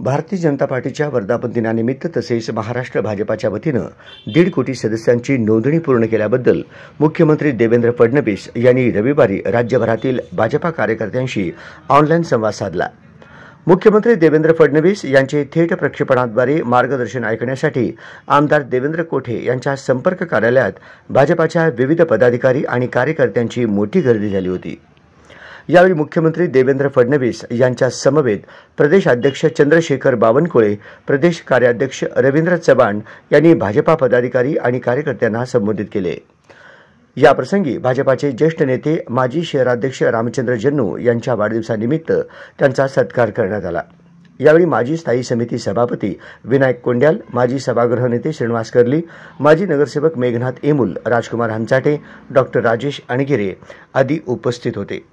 भारतीय जनता पार्टीच्या वर्धापन दिनानिमित्त तसेच महाराष्ट्र भाजपाच्या वतीनं 1.5 कोटी सदस्यांची नोंदणी पूर्ण केल्याबद्दल मुख्यमंत्री देवेंद्र फडणवीस यांनी रविवारी राज्यभरातील भाजपा कार्यकर्त्यांशी ऑनलाईन संवाद साधला। मुख्यमंत्री देवेंद्र फडणवीस यांचे थेट प्रक्षेपणाद्वारे मार्गदर्शन ऐकण्यासाठी आमदार देवेंद्र कोठे यांच्या संपर्क कार्यालयात भाजपाच्या विविध पदाधिकारी आणि कार्यकर्त्यांची मोठी गर्दी झाली होती। यावेळी मुख्यमंत्री देवेंद्र फडणवीस यांच्या समवेत प्रदेशाध्यक्ष चंद्रशेखर बावनकुळे, प्रदेश कार्याध्यक्ष रवींद्र चव्हाण यांनी भाजपा पदाधिकारी आणि कार्यकर्त्यांना संबोधित केले। या प्रसंगी भाजपाचे ज्येष्ठ नेते माजी शहराध्यक्ष रामचंद्र जन्नू यांच्या वाढदिवसानिमित्त त्यांचा सत्कार करण्यात आला। यावेळी माजी स्थायी समिती सभापती विनायक कोंड्याल, माजी सभागृह नेते श्रीनिवास कर्ली, माजी नगरसेवक मेघनाथ एमुल, राजकुमार हंचाटे, डॉ. राजेश अणगिरे आदी उपस्थित होते।